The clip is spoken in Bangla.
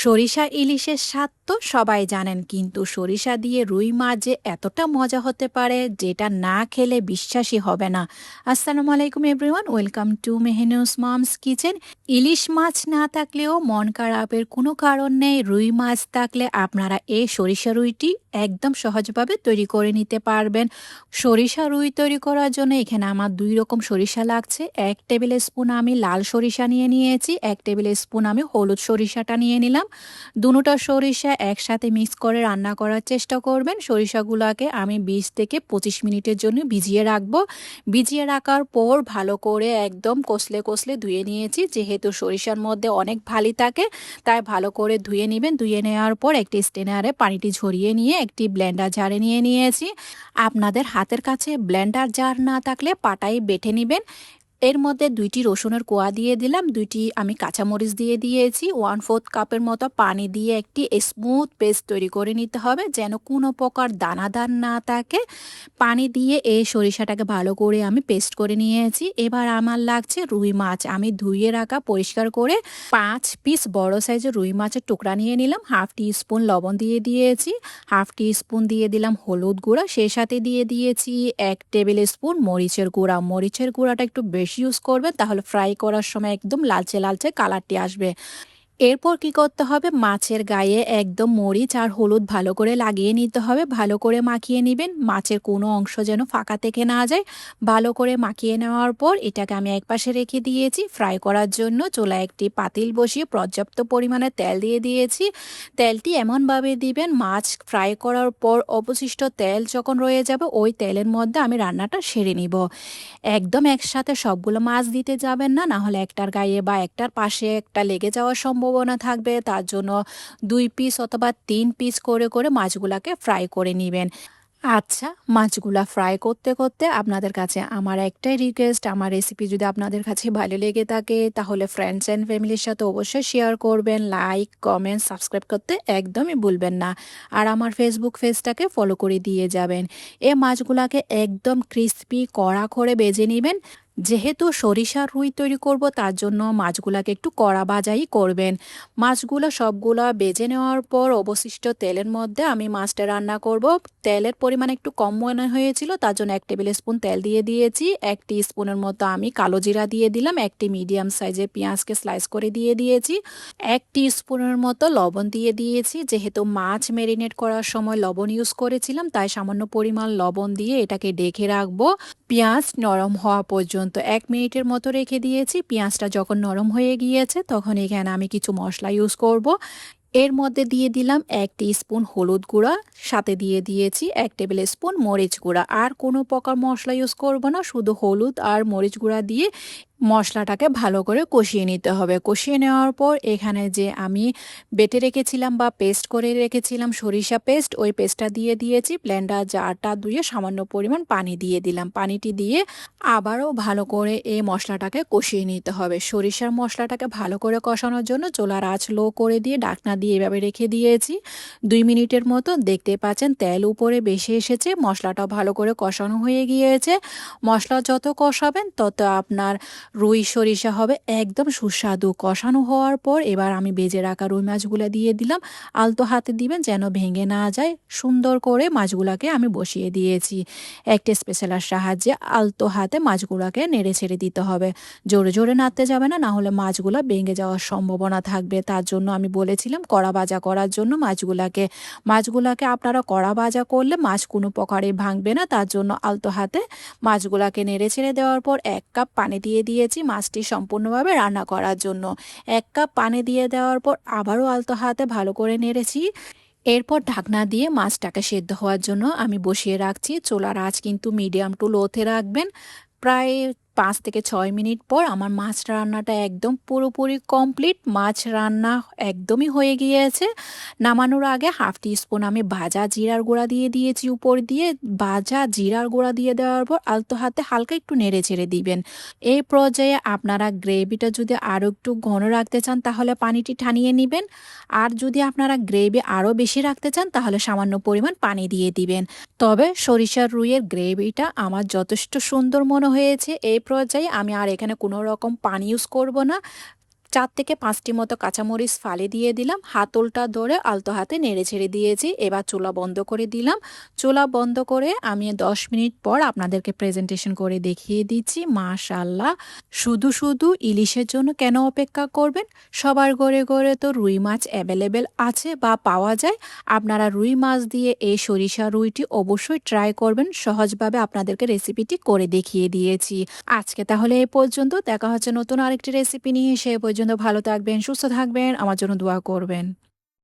সরিষা ইলিশের স্বাদ তো সবাই জানেন, কিন্তু সরিষা দিয়ে রুই মাছ যে এতটা মজা হতে পারে যেটা না খেলে বিশ্বাসই হবে না। আসসালামু আলাইকুম everyone, welcome to Mehnu's mom's kitchen. ইলিশ মাছ না থাকলেও মন খারাপের কোনো কারণ নেই, রুই মাছ থাকলে আপনারা এই সরিষা রুইটি একদম সহজভাবে তৈরি করে নিতে পারবেন। সরিষা রুই তৈরি করার জন্য এখানে আমার 2 রকম সরিষা লাগছে। 1 টেবিল স্পুন আমি লাল সরিষা নিয়ে নিয়েছি, 1 টেবিল স্পুন আমি হলুদ সরিষাটা নিয়ে নিলাম। দুটোটা সরিষা একসাথে মিক্স করে রান্না করার চেষ্টা করবেন। সরিষাগুলোকে আমি 20 থেকে 25 মিনিটের জন্য ভিজিয়ে রাখবো। ভিজিয়ে রাখার পর ভালো করে একদম কষলে কষলে ধুয়ে নিয়েছি, যেহেতু সরিষার মধ্যে অনেক ভালি থাকে তাই ভালো করে ধুয়ে নেবেন। ধুয়ে নেওয়ার পর একটি স্টেনারে পানিটি ঝরিয়ে নিয়ে একটি ব্লেন্ডার জারে নিয়ে নিয়েছি। আপনাদের হাতের কাছে ব্লেন্ডার জার না থাকলে পাটায় বেটে নেবেন। এর মধ্যে 2টি রসুনের কোয়া দিয়ে দিলাম, 2টি আমি কাঁচামরিচ দিয়ে দিয়েছি, 1/4 কাপের মতো পানি দিয়ে একটি স্মুথ পেস্ট তৈরি করে নিতে হবে, যেন কোনো প্রকার দানাদার না থাকে। পানি দিয়ে এই সরিষাটাকে ভালো করে আমি পেস্ট করে নিয়েছি। এবার আমার লাগছে রুই মাছ। আমি ধুয়ে রাখা পরিষ্কার করে 5 পিস বড় সাইজের রুই মাছের টুকরা নিয়ে নিলাম। হাফ টি স্পুন লবণ দিয়ে দিয়েছি, হাফ টি স্পুন দিয়ে দিলাম হলুদ গুঁড়া, সেই সাথে দিয়ে দিয়েছি 1 টেবিল স্পুন মরিচের গুঁড়া। মরিচের গুঁড়াটা একটু বেশি ইউজ করবেন, তাহলে ফ্রাই করার সময় একদম লালচে লালচে কালারটি আসবে। এরপর কি করতে হবে, মাছের গায়ে একদম মরিচ আর হলুদ ভালো করে লাগিয়ে নিতে হবে। ভালো করে মাখিয়ে নেবেন, মাছের কোনো অংশ যেন ফাঁকা থেকে না যায়। ভালো করে মাখিয়ে নেওয়ার পর এটাকে আমি একপাশে রেখে দিয়েছি। ফ্রাই করার জন্য চুলায় একটি পাতিল বসিয়ে পর্যাপ্ত পরিমাণে তেল দিয়ে দিয়েছি। তেলটি এমনভাবে দিবেন, মাছ ফ্রাই করার পর অবশিষ্ট তেল যখন রয়ে যাবে ওই তেলের মধ্যে আমি রান্নাটা সেরে নিব। একদম একসাথে সবগুলো মাছ দিতে যাবেন না, নাহলে একটার গায়ে বা একটার পাশে একটা লেগে যাওয়ার সম্ভাবনা থাকবে। তার জন্য 2 পিস অথবা 3 পিস করে করে মাছগুলাকে ফ্রাই করে নেবেন। আচ্ছা, মাছগুলা ফ্রাই করতে করতে আপনাদের কাছে আমার একটাই রিকোয়েস্ট, আমার রেসিপি যদি আপনাদের কাছে ভালো লেগে থাকে তাহলে ফ্রেন্ডস অ্যান্ড ফ্যামিলির সাথে অবশ্যই শেয়ার করবেন, লাইক কমেন্ট সাবস্ক্রাইব করতে একদমই ভুলবেন না। আর আমার ফেসবুক পেজটাকে ফলো করে দিয়ে যাবেন। এই মাছগুলাকে একদম ক্রিস্পি কড়া করে ভেজে নেবেন। যেহেতু সরিষার রুই তৈরি করব তার জন্য মাছগুলাকে একটু কড়া ভাজাই করবেন। মাছগুলো সবগুলা ভেজে নেওয়ার পর অবশিষ্ট তেলের মধ্যে আমি মাছটা রান্না করব। তেলের পরিমাণ একটু কম মনে হয়েছিল, তার জন্য 1 টেবিল স্পুন তেল দিয়ে দিয়েছি। 1 স্পুনের মতো আমি কালো জিরা দিয়ে দিলাম। একটি মিডিয়াম সাইজের পেঁয়াজকে স্লাইস করে দিয়ে দিয়েছি। 1 স্পুনের মতো লবণ দিয়ে দিয়েছি। যেহেতু মাছ ম্যারিনেট করার সময় লবণ ইউজ করেছিলাম, তাই সামান্য পরিমাণ লবণ দিয়ে এটাকে ঢেকে রাখবো পেঁয়াজ নরম হওয়া পর্যন্ত। 1 মিনিটের মতো রেখে দিয়েছি। পেঁয়াজটা যখন নরম হয়ে গিয়েছে তখন এখানে আমি কিছু মশলা ইউজ করব। এর মধ্যে দিয়ে দিলাম 1 স্পুন হলুদ গুঁড়া, সাথে দিয়ে দিয়েছি 1 টেবিল স্পুন মরিচ গুঁড়া। আর কোনো প্রকার মশলা ইউজ করব না, শুধু হলুদ আর মরিচ গুঁড়া দিয়ে মশলাটাকে ভালো করে কষিয়ে নিতে হবে। কষিয়ে নেওয়ার পর এখানে যে আমি বেটে রেখেছিলাম বা পেস্ট করে রেখেছিলাম সরিষা পেস্ট, ওই পেস্টটা দিয়ে দিয়েছি। ব্লেন্ডার জারটা ধুয়ে সামান্য পরিমাণ পানি দিয়ে দিলাম। পানিটি দিয়ে আবারও ভালো করে এই মশলাটাকে কষিয়ে নিতে হবে। সরিষার মশলাটাকে ভালো করে কষানোর জন্য চুলার আঁচ লো করে দিয়ে ঢাকনা দিয়ে এভাবে রেখে দিয়েছি 2 মিনিটের মতো। দেখতে পাচ্ছেন তেল উপরে বেশি এসেছে, মশলাটাও ভালো করে কষানো হয়ে গিয়েছে। মশলা যত কষাবেন তত আপনার রুই সরিষা হবে একদম সুস্বাদু। কষানো হওয়ার পর এবার আমি ভেজে রাখা রুই মাছগুলো দিয়ে দিলাম। আলতো হাতে দিবেন যেন ভেঙে না যায়। সুন্দর করে মাছগুলাকে আমি বসিয়ে দিয়েছি। একটা স্পেশালার সাহায্যে আলতো হাতে মাছগুলাকে নেড়ে ছেড়ে দিতে হবে। জোরে জোরে নাড়তে যাবে না, না হলে মাছগুলা ভেঙে যাওয়ার সম্ভাবনা থাকবে। তার জন্য আমি বলেছিলাম কড়া ভাজা করার জন্য মাছগুলাকে আপনারা কড়া ভাজা করলে মাছ কোনো প্রকারে ভাঙবে না। তার জন্য আলতো হাতে মাছগুলাকে নেড়ে ছেড়ে দেওয়ার পর 1 কাপ পানি দিয়ে দিয়েছি মাছটি সম্পূর্ণভাবে রান্না করার জন্য। 1 কাপ পানি দিয়ে দেওয়ার পর আবারও আলতো হাতে ভালো করে নেড়েছি। এরপর ঢাকনা দিয়ে মাছটাকে সেদ্ধ হওয়ার জন্য আমি বসিয়ে রাখছি। চুলার আঁচ কিন্তু মিডিয়াম টু লোতে রাখবেন। প্রায় 5 থেকে 6 মিনিট পর আমার মাছ রান্নাটা একদম পুরোপুরি কমপ্লিট। মাছ রান্না একদমই হয়ে গিয়েছে। নামানোর আগে হাফ টি স্পুন আমি ভাজা জিরার গুঁড়া দিয়ে দিয়েছি উপর দিয়ে। ভাজা জিরার গুঁড়া দিয়ে দেওয়ার পর আলতো হাতে হালকা একটু নেড়ে ছেড়ে দিবেন। এই পর্যায়ে আপনারা গ্রেভিটা যদি আরও একটু ঘন রাখতে চান তাহলে পানিটি ঠানিয়ে নেবেন। আর যদি আপনারা গ্রেভি আরও বেশি রাখতে চান তাহলে সামান্য পরিমাণ পানি দিয়ে দিবেন। তবে সরিষার রুইয়ের গ্রেভিটা আমার যথেষ্ট সুন্দর মনে হয়েছে। এই পর্যায়ে আমি আর এখানে কোনো রকম পানি ইউজ করব না। 4 থেকে 5টি মতো কাঁচামরিচ ফালি দিয়ে দিলাম, হাতলটা ধরে আলতো হাতে নেড়ে ছেড়ে দিয়েছি। এবার চুলা বন্ধ করে দিলাম। চুলা বন্ধ করে আমি 10 মিনিট পর আপনাদেরকে প্রেজেন্টেশন করে দেখিয়ে দিচ্ছি। মাশাআল্লাহ, শুধু শুধু ইলিশের জন্য কেন অপেক্ষা করবেন? সবার ঘরে ঘরে তো রুই মাছ অ্যাভেলেবেল আছে বা পাওয়া যায়। আপনারা রুই মাছ দিয়ে এই সরিষা রুইটি অবশ্যই ট্রাই করবেন। সহজভাবে আপনাদেরকে রেসিপিটি করে দেখিয়ে দিয়েছি। আজকে তাহলে এই পর্যন্ত। দেখা হচ্ছে নতুন আরেকটি রেসিপি নিয়ে। সে পর্যন্ত ভালো থাকবেন, সুস্থ থাকবেন, আমার জন্য দোয়া করবেন।